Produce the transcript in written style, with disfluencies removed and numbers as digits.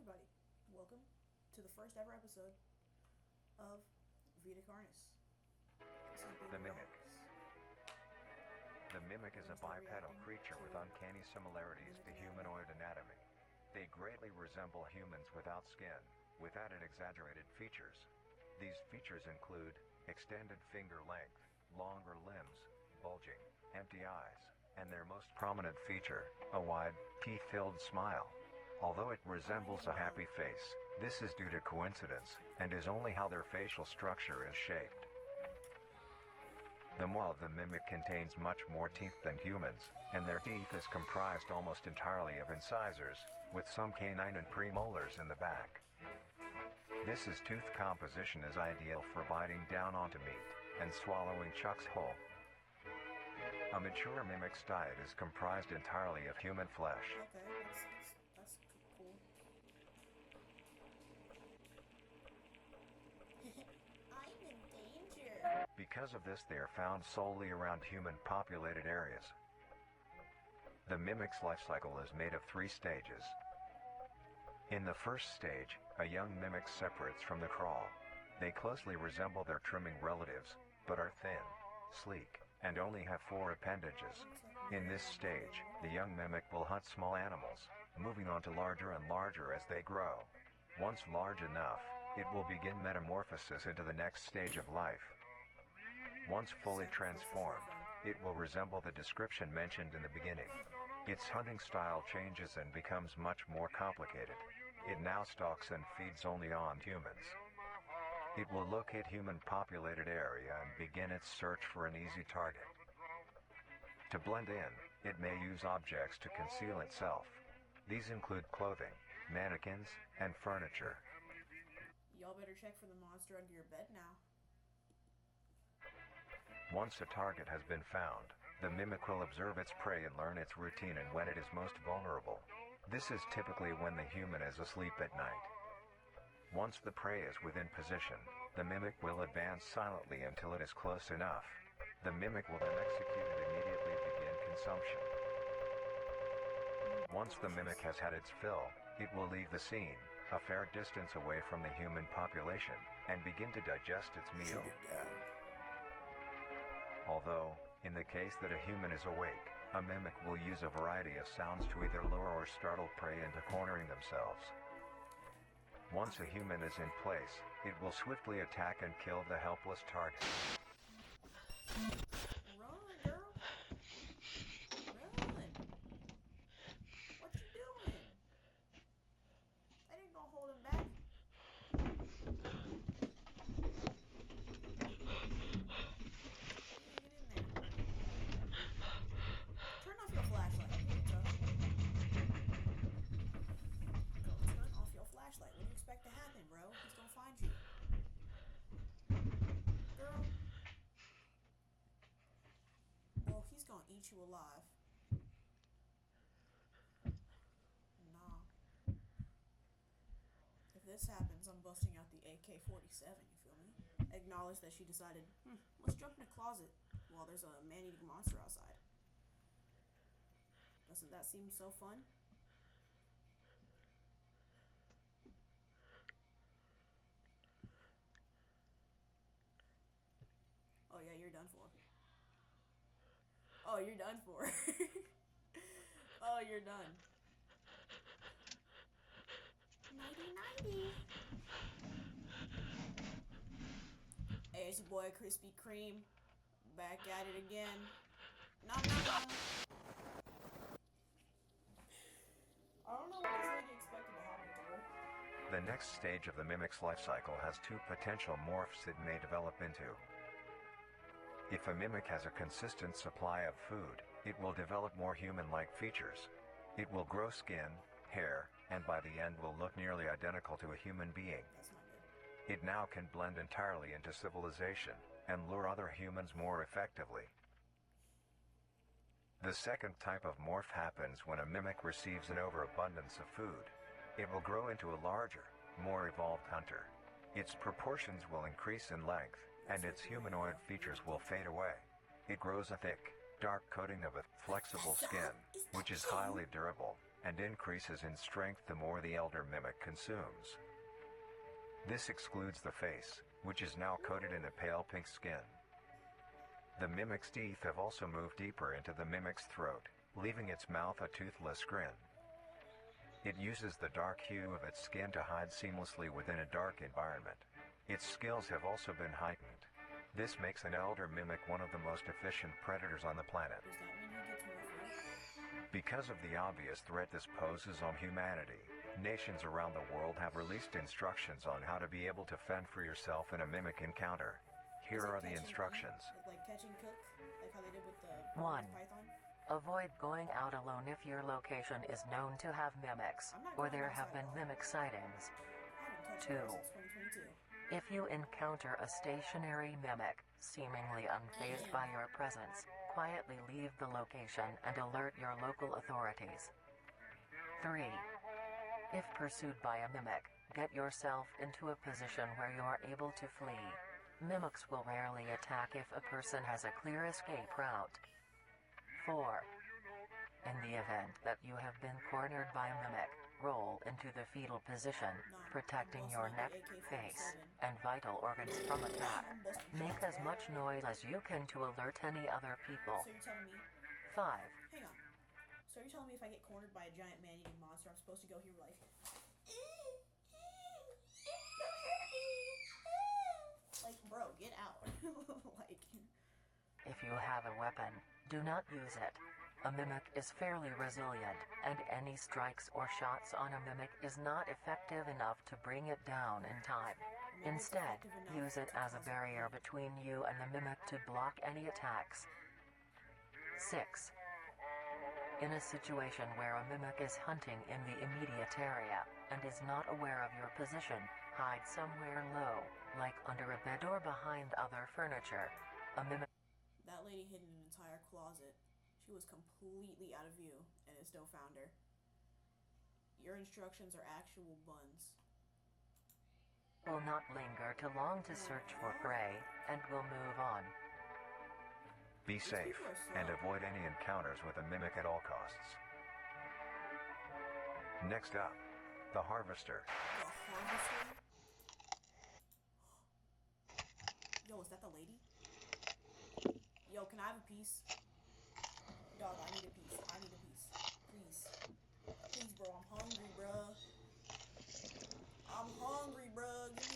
everybody. Welcome to the first ever episode of Vita Carnis. The Mimic. The mimic is a bipedal creature with uncanny similarities to humanoid anatomy. They greatly resemble humans without skin, with added exaggerated features. These features include extended finger length, longer limbs, bulging, empty eyes, and their most prominent feature, a wide, teeth-filled smile. Although it resembles a happy face, this is due to coincidence, and is only how their facial structure is shaped. The maw of the mimic contains much more teeth than humans, and their teeth is comprised almost entirely of incisors, with some canine and premolars in the back. This tooth composition is ideal for biting down onto meat, and swallowing chunks whole. A mature mimic's diet is comprised entirely of human flesh. Okay, that's cool. I'm in danger. Because of this, they are found solely around human-populated areas. The mimic's life cycle is made of 3 stages. In the first stage, a young mimic separates from the crawl. They closely resemble their trimming relatives, but are thin, sleek, and only have 4 appendages. In this stage, the young mimic will hunt small animals, moving on to larger and larger as they grow. Once large enough, it will begin metamorphosis into the next stage of life. Once fully transformed, it will resemble the description mentioned in the beginning. Its hunting style changes and becomes much more complicated. It now stalks and feeds only on humans. It will locate human-populated area and begin its search for an easy target. To blend in, it may use objects to conceal itself. These include clothing, mannequins, and furniture. Y'all better check for the monster under your bed now. Once a target has been found, the mimic will observe its prey and learn its routine and when it is most vulnerable. This is typically when the human is asleep at night. Once the prey is within position, the mimic will advance silently until it is close enough. The mimic will then execute and immediately begin consumption. Once the mimic has had its fill, it will leave the scene, a fair distance away from the human population, and begin to digest its meal. Although, in the case that a human is awake, a mimic will use a variety of sounds to either lure or startle prey into cornering themselves. Once a human is in place, it will swiftly attack and kill the helpless target. Run, girl. Run. What you doing? That ain't gonna hold him back. Get in there. Turn off your flashlight. Turn off your flashlight. What do you expect to happen, bro? He's gonna find you. Girl. Oh, he's gonna eat you alive. Nah. If this happens, I'm busting out the AK-47, you feel me? Acknowledge that she decided, let's jump in a closet while there's a man-eating monster outside. Doesn't that seem so fun? Oh yeah, you're done for. Oh, you're done for. Oh, you're done. Nighty-nighty. Hey, it's your boy Krispy Kreme. Back at it again. Nom nom nom. I don't know what this lady expected to happen to her. The next stage of the mimic's life cycle has 2 potential morphs it may develop into. If a mimic has a consistent supply of food, it will develop more human-like features. It will grow skin, hair, and by the end will look nearly identical to a human being. That's not good. It now can blend entirely into civilization, and lure other humans more effectively. The second type of morph happens when a mimic receives an overabundance of food. It will grow into a larger, more evolved hunter. Its proportions will increase in length, and its humanoid features will fade away. It grows a thick, dark coating of a flexible skin, which is highly durable, and increases in strength the more the elder mimic consumes. This excludes the face, which is now coated in a pale pink skin. The mimic's teeth have also moved deeper into the mimic's throat, leaving its mouth a toothless grin. It uses the dark hue of its skin to hide seamlessly within a dark environment. Its skills have also been heightened. This makes an elder mimic one of the most efficient predators on the planet. Does that mean he gets more food? Because of the obvious threat this poses on humanity, nations around the world have released instructions on how to be able to fend for yourself in a mimic encounter. Here are the instructions. Like catch and cook? Like how they did with the 1. python? Avoid going out alone if your location is known to have mimics, or there have been mimic sightings. I haven't touched 2. it since 2022. If you encounter a stationary mimic, seemingly unfazed by your presence, quietly leave the location and alert your local authorities. 3. If pursued by a mimic, get yourself into a position where you are able to flee. Mimics will rarely attack if a person has a clear escape route. 4. In the event that you have been cornered by a mimic, roll into the fetal position, protecting your neck, face, and vital organs from attack. Make as much noise as you can to alert any other people. So you're telling me, 5. hang on. So you're telling me if I get cornered by a giant man-eating monster, I'm supposed to go here like, bro, get out. Like, If you have a weapon, do not use it. A mimic is fairly resilient, and any strikes or shots on a mimic is not effective enough to bring it down in time. Instead, use it as a barrier between you and the mimic to block any attacks. 6. In a situation where a mimic is hunting in the immediate area, and is not aware of your position, hide somewhere low, like under a bed or behind other furniture. A mimic... that lady hid in an entire closet. She was completely out of view, and it still found her. Your instructions are actual buns. will not linger too long to search for prey, and will move on. Be safe, and avoid any encounters with a mimic at all costs. Next up, the Harvester. The harvester? Yo, is that the lady? Yo, can I have a piece? Dog, I need a piece. I need a piece. Please. Please, bro. I'm hungry, bruh. I'm hungry, bruh. Give me